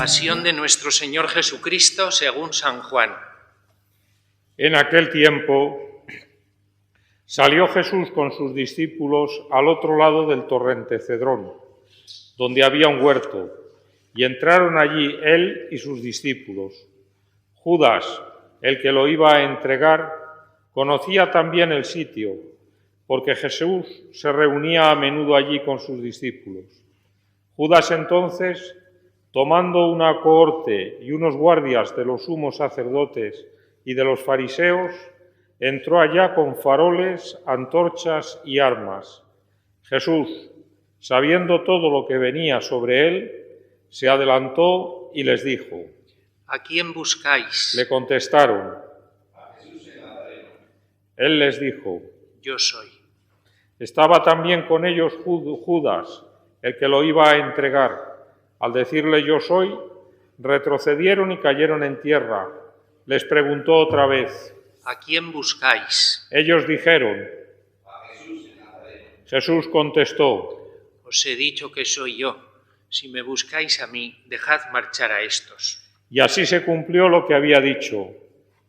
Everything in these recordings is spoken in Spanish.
Pasión de nuestro Señor Jesucristo según San Juan. En aquel tiempo salió Jesús con sus discípulos al otro lado del torrente Cedrón, donde había un huerto, y entraron allí él y sus discípulos. Judas, el que lo iba a entregar, conocía también el sitio, porque Jesús se reunía a menudo allí con sus discípulos. Judas entonces, tomando una cohorte y unos guardias de los sumos sacerdotes y de los fariseos, entró allá con faroles, antorchas y armas. Jesús, sabiendo todo lo que venía sobre él, se adelantó y les dijo: ¿A quién buscáis? Le contestaron: A Jesús el Nazareno. Él les dijo: Yo soy. Estaba también con ellos Judas, el que lo iba a entregar. Al decirle yo soy, retrocedieron y cayeron en tierra. Les preguntó otra vez: ¿A quién buscáis? Ellos dijeron: A Jesús el Nazareno. Jesús contestó: Os he dicho que soy yo. Si me buscáis a mí, dejad marchar a estos. Y así se cumplió lo que había dicho: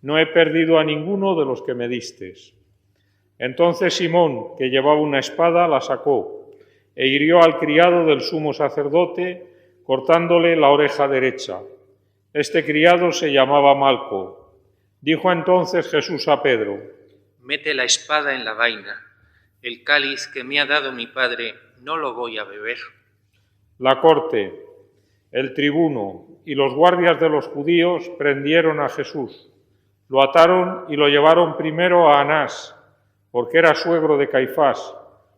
no he perdido a ninguno de los que me distes. Entonces Simón, que llevaba una espada, la sacó e hirió al criado del sumo sacerdote, cortándole la oreja derecha. Este criado se llamaba Malco. Dijo entonces Jesús a Pedro: Mete la espada en la vaina. El cáliz que me ha dado mi padre no lo voy a beber. La corte, el tribuno y los guardias de los judíos prendieron a Jesús. Lo ataron y lo llevaron primero a Anás, porque era suegro de Caifás,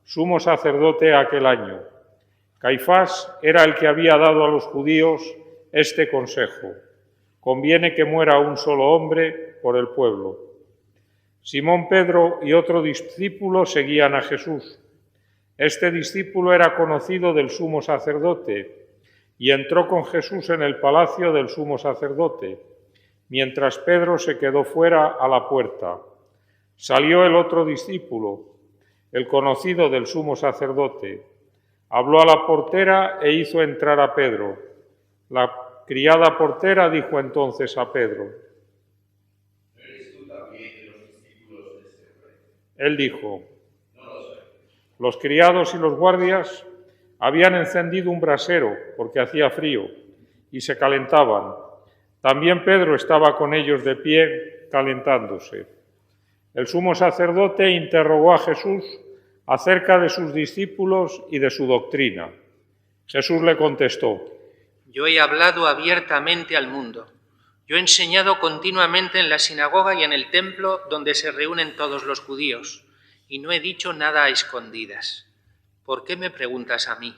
sumo sacerdote aquel año. Caifás era el que había dado a los judíos este consejo: conviene que muera un solo hombre por el pueblo. Simón Pedro y otro discípulo seguían a Jesús. Este discípulo era conocido del sumo sacerdote y entró con Jesús en el palacio del sumo sacerdote, mientras Pedro se quedó fuera a la puerta. Salió el otro discípulo, el conocido del sumo sacerdote. Habló a la portera e hizo entrar a Pedro. La criada portera dijo entonces a Pedro: ¿No eres tú también de los discípulos de este hombre? Él dijo: No lo soy. Los criados y los guardias habían encendido un brasero porque hacía frío y se calentaban. También Pedro estaba con ellos de pie calentándose. El sumo sacerdote interrogó a Jesús acerca de sus discípulos y de su doctrina. Jesús le contestó: Yo he hablado abiertamente al mundo. Yo he enseñado continuamente en la sinagoga y en el templo donde se reúnen todos los judíos, y no he dicho nada a escondidas. ¿Por qué me preguntas a mí?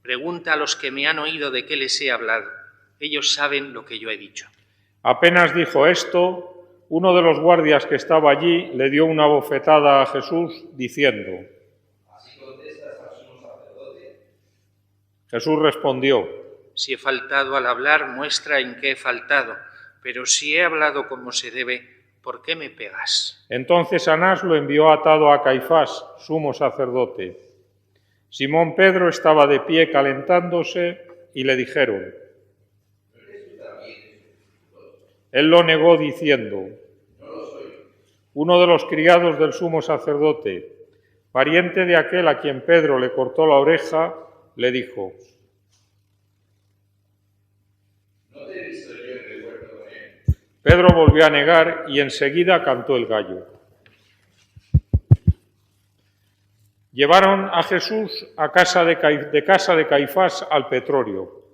Pregunta a los que me han oído de qué les he hablado. Ellos saben lo que yo he dicho. Apenas dijo esto, uno de los guardias que estaba allí le dio una bofetada a Jesús, diciendo: ¿Así contestas al sumo sacerdote? Jesús respondió: Si he faltado al hablar, muestra en qué he faltado, pero si he hablado como se debe, ¿por qué me pegas? Entonces Anás lo envió atado a Caifás, sumo sacerdote. Simón Pedro estaba de pie calentándose y le dijeron: ¿No eres tú también de sus discípulos? Él lo negó diciendo: No lo soy. uno de los criados del sumo sacerdote, pariente de aquel a quien Pedro le cortó la oreja, le dijo: ¿No te he visto yo en el huerto con él? Pedro volvió a negar y enseguida cantó el gallo. Llevaron a Jesús a casa de Caifás al pretorio.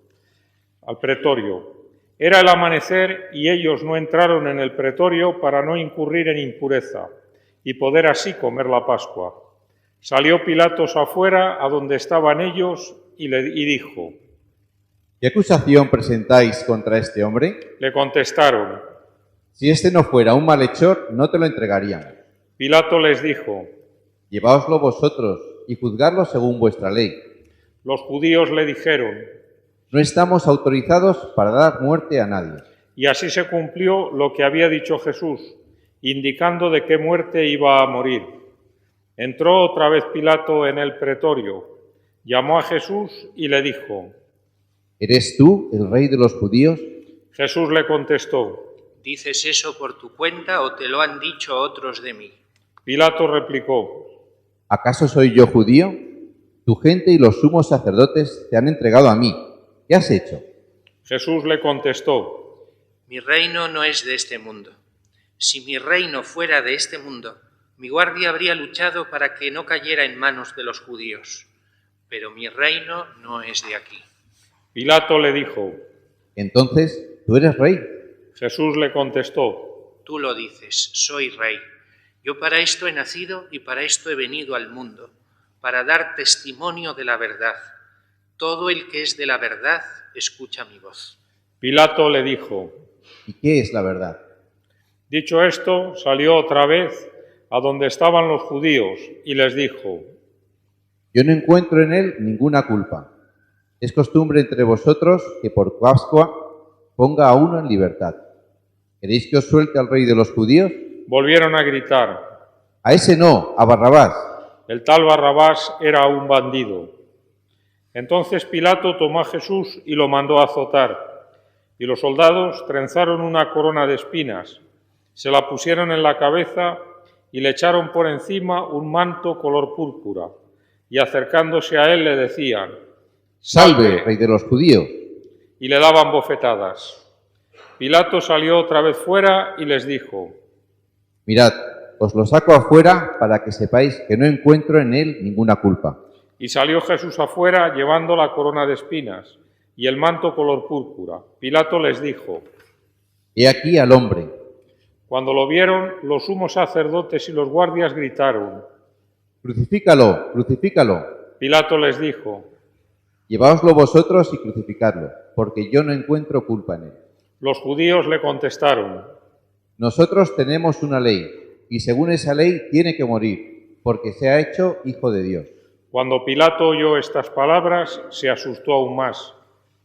Era el amanecer y ellos no entraron en el pretorio para no incurrir en impureza y poder así comer la Pascua. Salió Pilatos afuera a donde estaban ellos y dijo: ¿Qué acusación presentáis contra este hombre? Le contestaron. Si este no fuera un malhechor, no te lo entregaríamos. Pilato les dijo: Lleváoslo vosotros y juzgadlo según vuestra ley. Los judíos le dijeron: No estamos autorizados para dar muerte a nadie. Y así se cumplió lo que había dicho Jesús, indicando de qué muerte iba a morir. Entró otra vez Pilato en el pretorio, llamó a Jesús y le dijo: ¿Eres tú el rey de los judíos? Jesús le contestó. ¿Dices eso por tu cuenta o te lo han dicho otros de mí? Pilato replicó. ¿Acaso soy yo judío? Tu gente y los sumos sacerdotes te han entregado a mí. ¿Qué has hecho? Jesús le contestó. Mi reino no es de este mundo. Si mi reino fuera de este mundo, mi guardia habría luchado para que no cayera en manos de los judíos. Pero mi reino no es de aquí. Pilato le dijo. Entonces, ¿tú eres rey? Jesús le contestó. Tú lo dices, soy rey. Yo para esto he nacido y para esto he venido al mundo, para dar testimonio de la verdad. Todo el que es de la verdad, escucha mi voz. Pilato le dijo. ¿Y qué es la verdad? Dicho esto, salió otra vez a donde estaban los judíos y les dijo. Yo no encuentro en él ninguna culpa. Es costumbre entre vosotros que por Pascua ponga a uno en libertad. ¿Queréis que os suelte al rey de los judíos? Volvieron a gritar. A ese no, a Barrabás. El tal Barrabás era un bandido. Entonces Pilato tomó a Jesús y lo mandó a azotar. Y los soldados trenzaron una corona de espinas, se la pusieron en la cabeza y le echaron por encima un manto color púrpura. Y acercándose a él le decían, ¡Salve, rey de los judíos! Y le daban bofetadas. Pilato salió otra vez fuera y les dijo, Mirad, os lo saco afuera para que sepáis que no encuentro en él ninguna culpa. Y salió Jesús afuera llevando la corona de espinas y el manto color púrpura. Pilato les dijo, He aquí al hombre. Cuando lo vieron, los sumos sacerdotes y los guardias gritaron. Crucifícalo, crucifícalo. Pilato les dijo, Lleváoslo vosotros y crucificadlo, porque yo no encuentro culpa en él. Los judíos le contestaron, Nosotros tenemos una ley, y según esa ley tiene que morir, porque se ha hecho hijo de Dios. Cuando Pilato oyó estas palabras, se asustó aún más.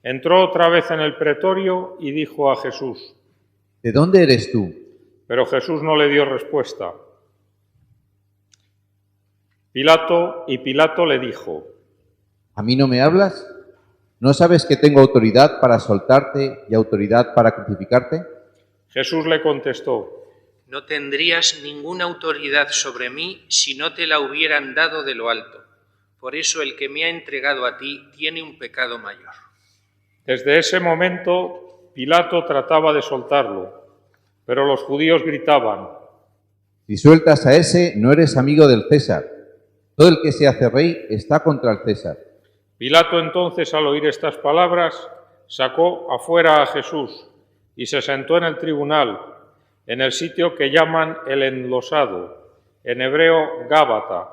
Entró otra vez en el pretorio y dijo a Jesús, ¿De dónde eres tú? Pero Jesús no le dio respuesta. Pilato le dijo, ¿A mí no me hablas? ¿No sabes que tengo autoridad para soltarte y autoridad para crucificarte? Jesús le contestó, No tendrías ninguna autoridad sobre mí si no te la hubieran dado de lo alto. Por eso el que me ha entregado a ti tiene un pecado mayor. Desde ese momento, Pilato trataba de soltarlo, pero los judíos gritaban, Si sueltas a ese, no eres amigo del César. Todo el que se hace rey está contra el César. Pilato entonces, al oír estas palabras, sacó afuera a Jesús y se sentó en el tribunal, en el sitio que llaman el Enlosado, en hebreo Gábata.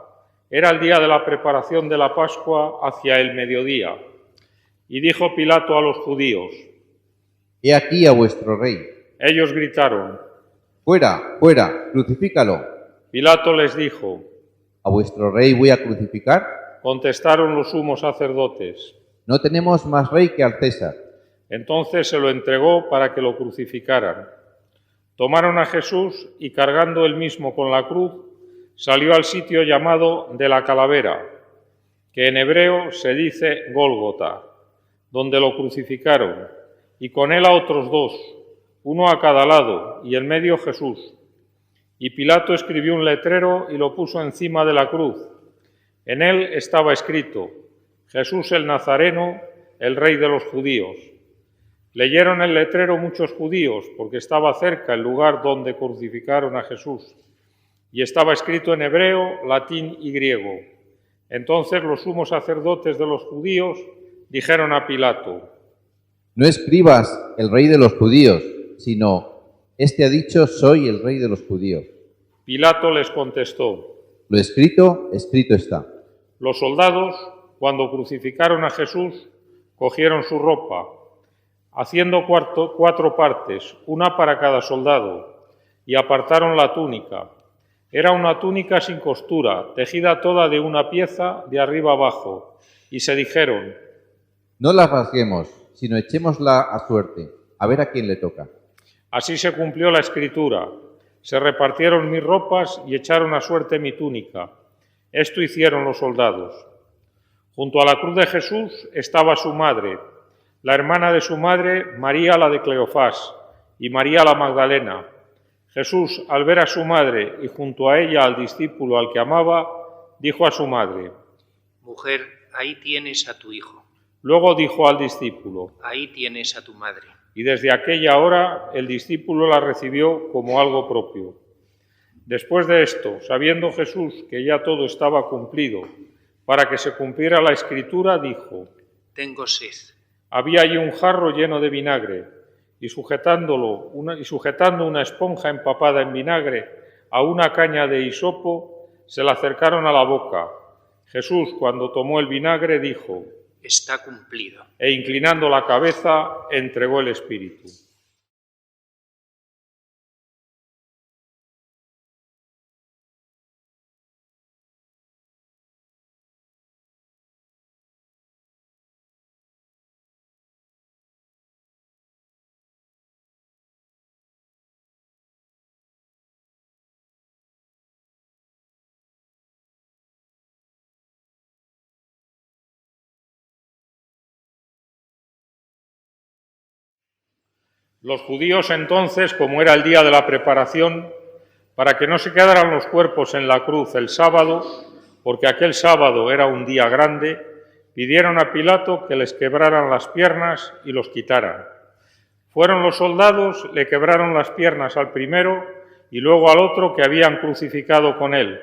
Era el día de la preparación de la Pascua hacia el mediodía. Y dijo Pilato a los judíos, He aquí a vuestro rey. Ellos gritaron. Fuera, fuera, crucifícalo. Pilato les dijo. ¿A vuestro rey voy a crucificar? Contestaron los sumos sacerdotes. No tenemos más rey que al César. Entonces se lo entregó para que lo crucificaran. Tomaron a Jesús y cargando él mismo con la cruz, salió al sitio llamado de la calavera, que en hebreo se dice Gólgota, donde lo crucificaron, y con él a otros dos, uno a cada lado, y en medio Jesús. Y Pilato escribió un letrero y lo puso encima de la cruz. En él estaba escrito, Jesús el Nazareno, el Rey de los judíos. Leyeron el letrero muchos judíos, porque estaba cerca el lugar donde crucificaron a Jesús, y estaba escrito en hebreo, latín y griego. Entonces los sumos sacerdotes de los judíos dijeron a Pilato, No escribas el rey de los judíos, sino, este ha dicho, soy el rey de los judíos. Pilato les contestó, Lo escrito, escrito está. Los soldados, cuando crucificaron a Jesús, cogieron su ropa, haciendo cuatro partes, una para cada soldado, y apartaron la túnica. Era una túnica sin costura, tejida toda de una pieza de arriba abajo, y se dijeron, No la rasguemos, sino echémosla a suerte, a ver a quién le toca. Así se cumplió la escritura. Se repartieron mis ropas y echaron a suerte mi túnica. Esto hicieron los soldados. Junto a la cruz de Jesús estaba su madre. la hermana de su madre, María la de Cleofás, y María la Magdalena. Jesús, al ver a su madre y junto a ella al discípulo al que amaba, dijo a su madre: Mujer, ahí tienes a tu hijo, Luego dijo al discípulo, ahí tienes a tu madre. y desde aquella hora el discípulo la recibió como algo propio. Después de esto, sabiendo Jesús que ya todo estaba cumplido, para que se cumpliera la Escritura, dijo: Tengo sed. Había allí un jarro lleno de vinagre, y sujetando una esponja empapada en vinagre a una caña de hisopo, se la acercaron a la boca. Jesús, cuando tomó el vinagre, dijo: Está cumplido. E inclinando la cabeza, entregó el espíritu. Los judíos entonces, como era el día de la preparación, para que no se quedaran los cuerpos en la cruz el sábado, porque aquel sábado era un día grande, pidieron a Pilato que les quebraran las piernas y los quitaran. Fueron los soldados, le quebraron las piernas al primero y luego al otro que habían crucificado con él.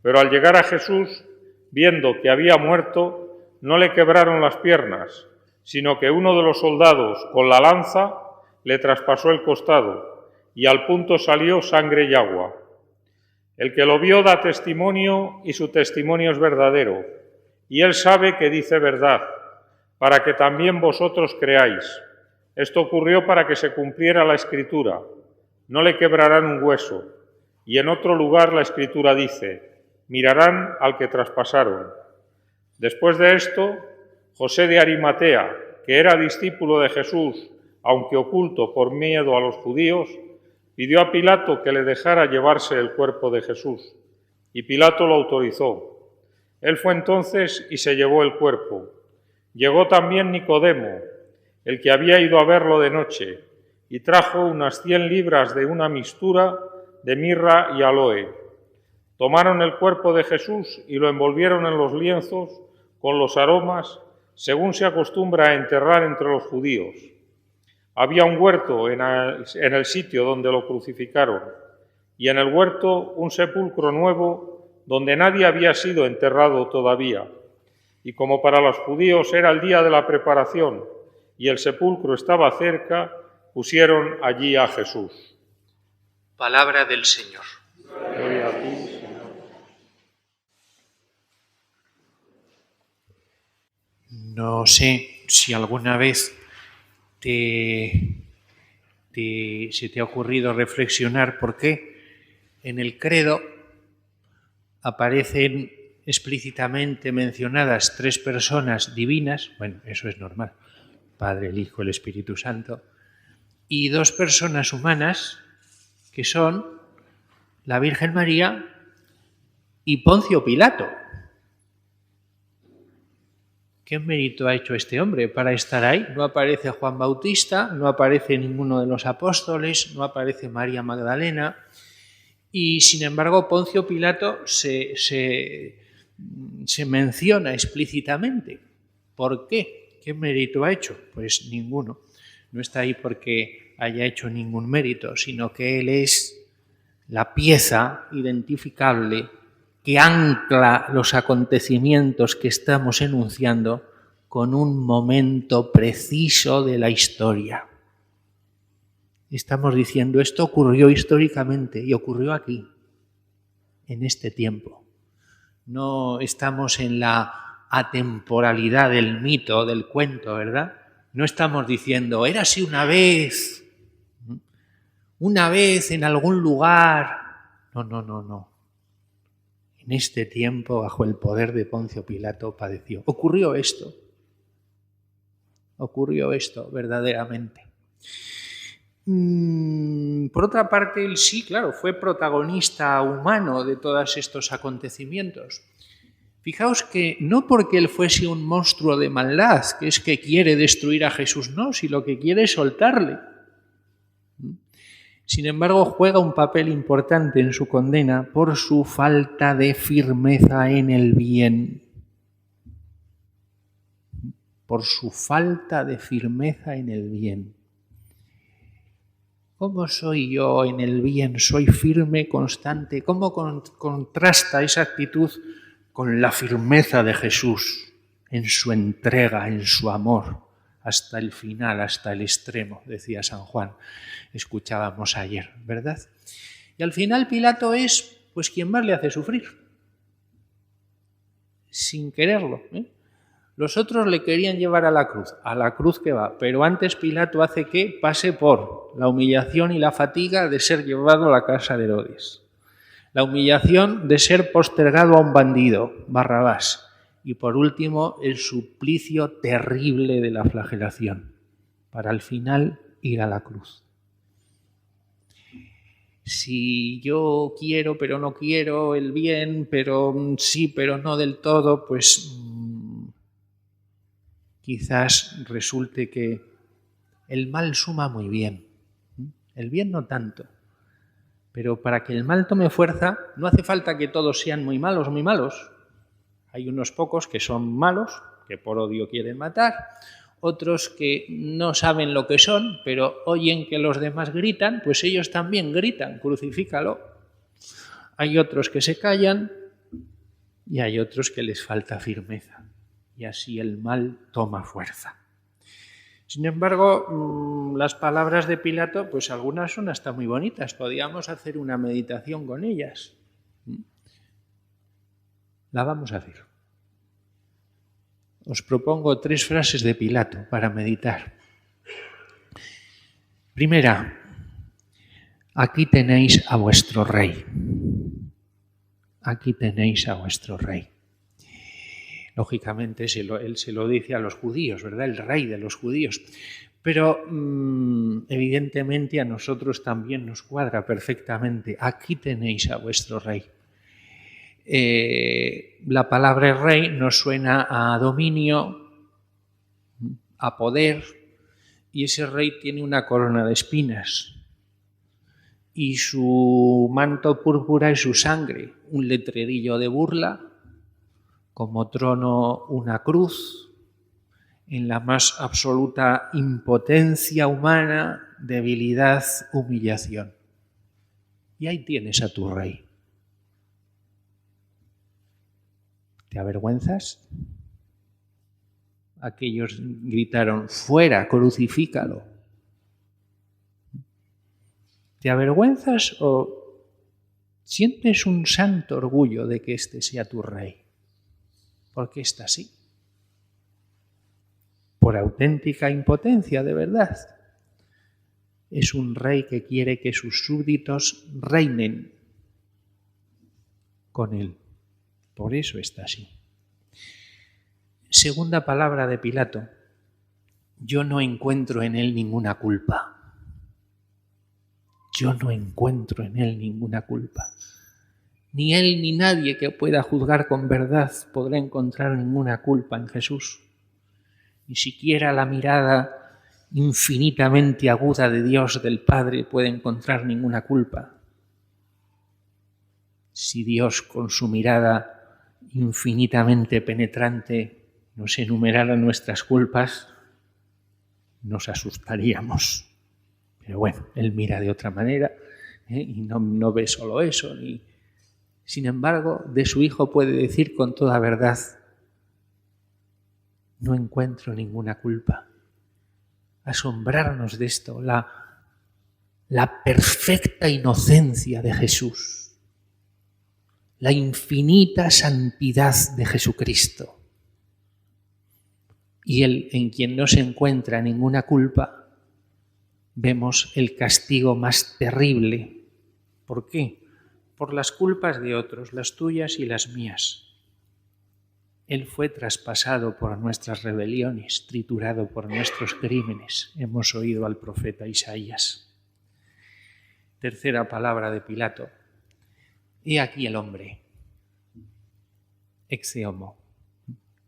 Pero al llegar a Jesús, viendo que había muerto, no le quebraron las piernas, sino que uno de los soldados, con la lanza, le traspasó el costado, y al punto salió sangre y agua. El que lo vio da testimonio, y su testimonio es verdadero, y él sabe que dice verdad, para que también vosotros creáis. Esto ocurrió para que se cumpliera la Escritura: no le quebrarán un hueso. Y en otro lugar la Escritura dice: mirarán al que traspasaron. Después de esto, José de Arimatea, que era discípulo de Jesús, aunque oculto por miedo a los judíos, pidió a Pilato que le dejara llevarse el cuerpo de Jesús, y Pilato lo autorizó. Él fue entonces y se llevó el cuerpo. Llegó también Nicodemo, el que había ido a verlo de noche, y trajo unas 100 libras de una mixtura de mirra y aloe. Tomaron el cuerpo de Jesús y lo envolvieron en los lienzos con los aromas, según se acostumbra a enterrar entre los judíos. Había un huerto en el sitio donde lo crucificaron, y en el huerto un sepulcro nuevo donde nadie había sido enterrado todavía. Y como para los judíos era el día de la preparación y el sepulcro estaba cerca, pusieron allí a Jesús. Palabra del Señor. Gloria a ti, Señor. No sé si alguna vez se te ha ocurrido reflexionar por qué en el credo aparecen explícitamente mencionadas 3 personas divinas. Bueno, eso es normal: Padre, el Hijo, el Espíritu Santo, y 2 personas humanas, que son la Virgen María y Poncio Pilato. ¿Qué mérito ha hecho este hombre para estar ahí? No aparece Juan Bautista, no aparece ninguno de los apóstoles, no aparece María Magdalena, y sin embargo Poncio Pilato se menciona explícitamente. ¿Por qué? ¿Qué mérito ha hecho? Pues ninguno. No está ahí porque haya hecho ningún mérito, sino que él es la pieza identificable que ancla los acontecimientos que estamos enunciando con un momento preciso de la historia. Estamos diciendo, esto ocurrió históricamente y ocurrió aquí, en este tiempo. No estamos en la atemporalidad del mito, del cuento, ¿verdad? No estamos diciendo, érase una vez en algún lugar. No. En este tiempo, bajo el poder de Poncio Pilato, padeció. Ocurrió esto verdaderamente. Por otra parte, él sí, claro, fue protagonista humano de todos estos acontecimientos, Fijaos que no porque él fuese un monstruo de maldad, que es que quiere destruir a Jesús, no, si lo que quiere es soltarle. Sin embargo, juega un papel importante en su condena por su falta de firmeza en el bien. Por su falta de firmeza en el bien. ¿Cómo soy yo en el bien? ¿Soy firme, constante? ¿Cómo contrasta esa actitud con la firmeza de Jesús en su entrega, en su amor, hasta el final, hasta el extremo, decía San Juan? Escuchábamos ayer, ¿verdad? Y al final Pilato es, pues, quien más le hace sufrir, sin quererlo, Los otros le querían llevar a la cruz que va, pero antes Pilato hace que pase por la humillación y la fatiga de ser llevado a la casa de Herodes, la humillación de ser postergado a un bandido, Barrabás, y por último el suplicio terrible de la flagelación, para al final ir a la cruz. Si yo quiero pero no quiero el bien, pero sí pero no del todo, pues quizás resulte que el mal suma muy bien, el bien no tanto. Pero para que el mal tome fuerza no hace falta que todos sean muy malos, muy malos. Hay unos pocos que son malos, que por odio quieren matar, otros que no saben lo que son, pero oyen que los demás gritan, pues ellos también gritan, crucifícalo. Hay otros que se callan y hay otros que les falta firmeza. Y así el mal toma fuerza. Sin embargo, las palabras de Pilato, pues algunas son hasta muy bonitas. Podríamos hacer una meditación con ellas. La vamos a hacer. Os propongo 3 frases de Pilato para meditar. Primera, aquí tenéis a vuestro rey. Aquí tenéis a vuestro rey. Lógicamente, él se lo dice a los judíos, ¿verdad? El rey de los judíos. Pero evidentemente a nosotros también nos cuadra perfectamente. Aquí tenéis a vuestro rey. La palabra rey nos suena a dominio, a poder, y ese rey tiene una corona de espinas. Y su manto púrpura es su sangre, un letrerillo de burla, como trono una cruz, en la más absoluta impotencia humana, debilidad, humillación. Y ahí tienes a tu rey. ¿Te avergüenzas? Aquellos gritaron, fuera, crucifícalo. ¿Te avergüenzas o sientes un santo orgullo de que este sea tu rey? ¿Por qué está así? Por auténtica impotencia, de verdad. Es un rey que quiere que sus súbditos reinen con él. Por eso está así. Segunda palabra de Pilato. Yo no encuentro en él ninguna culpa. Yo no encuentro en él ninguna culpa. Ni él ni nadie que pueda juzgar con verdad podrá encontrar ninguna culpa en Jesús. Ni siquiera la mirada infinitamente aguda de Dios, del Padre, puede encontrar ninguna culpa. Si Dios, con su mirada infinitamente penetrante, nos enumerara nuestras culpas, nos asustaríamos. Pero bueno, Él mira de otra manera y no ve solo eso. Sin embargo, de su Hijo puede decir con toda verdad, no encuentro ninguna culpa. Asombrarnos de esto, la perfecta inocencia de Jesús, la infinita santidad de Jesucristo. Y Él, en quien no se encuentra ninguna culpa, vemos el castigo más terrible. ¿Por qué? Por las culpas de otros, las tuyas y las mías. Él fue traspasado por nuestras rebeliones, triturado por nuestros crímenes. Hemos oído al profeta Isaías. Tercera palabra de Pilato. He aquí el hombre. ecce homo.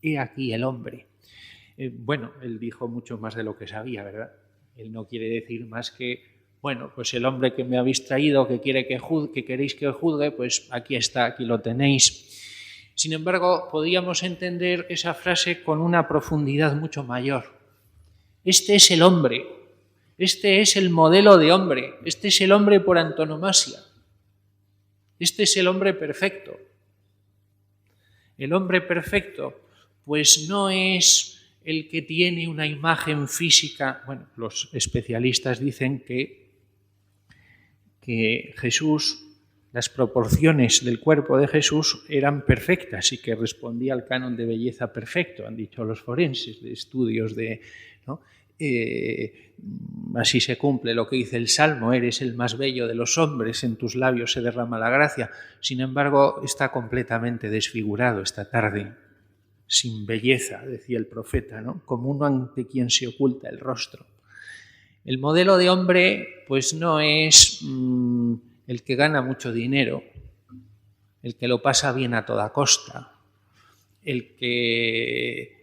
He aquí el hombre. Bueno, él dijo mucho más de lo que sabía, ¿verdad? Él no quiere decir más que, bueno, pues el hombre que me habéis traído, que queréis que juzgue, pues aquí está, aquí lo tenéis. Sin embargo, podíamos entender esa frase con una profundidad mucho mayor. Este es el hombre, este es el modelo de hombre, este es el hombre por antonomasia, este es el hombre perfecto. El hombre perfecto, pues no es el que tiene una imagen física. Bueno, los especialistas dicen que Jesús, las proporciones del cuerpo de Jesús eran perfectas y que respondía al canon de belleza perfecto, han dicho los forenses de estudios de... ¿no? Así se cumple lo que dice el Salmo, eres el más bello de los hombres, en tus labios se derrama la gracia. Sin embargo, está completamente desfigurado esta tarde, sin belleza, decía el profeta, ¿no? Como uno ante quien se oculta el rostro. El modelo de hombre, pues no es el que gana mucho dinero, el que lo pasa bien a toda costa, el que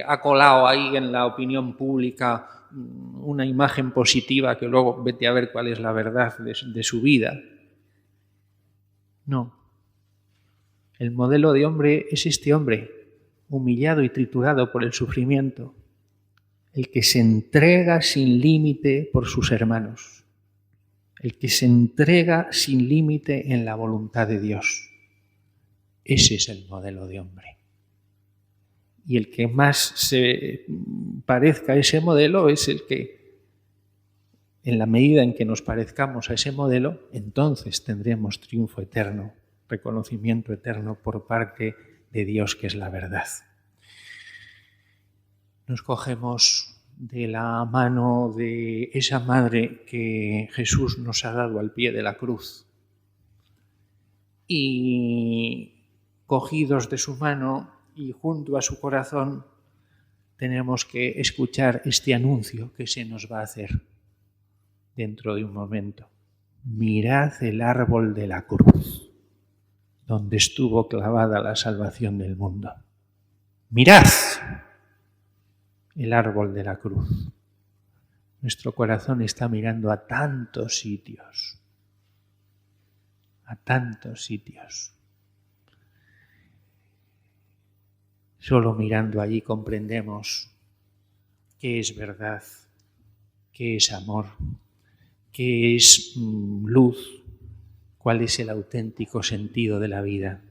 ha colado ahí en la opinión pública una imagen positiva que luego vete a ver cuál es la verdad de su vida. No. El modelo de hombre es este hombre, humillado y triturado por el sufrimiento, el que se entrega sin límite por sus hermanos, el que se entrega sin límite en la voluntad de Dios. Ese es el modelo de hombre. Y el que más se parezca a ese modelo es el que, en la medida en que nos parezcamos a ese modelo, entonces tendremos triunfo eterno, reconocimiento eterno por parte de Dios, que es la verdad. Nos cogemos de la mano de esa madre que Jesús nos ha dado al pie de la cruz y, cogidos de su mano y junto a su corazón, tenemos que escuchar este anuncio que se nos va a hacer dentro de un momento. Mirad el árbol de la cruz, donde estuvo clavada la salvación del mundo. Mirad el árbol de la cruz. Nuestro corazón está mirando a tantos sitios, a tantos sitios. Solo mirando allí comprendemos qué es verdad, qué es amor, qué es luz, cuál es el auténtico sentido de la vida.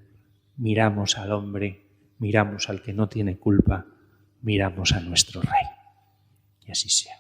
Miramos al hombre, miramos al que no tiene culpa, miramos a nuestro Rey. Y así sea.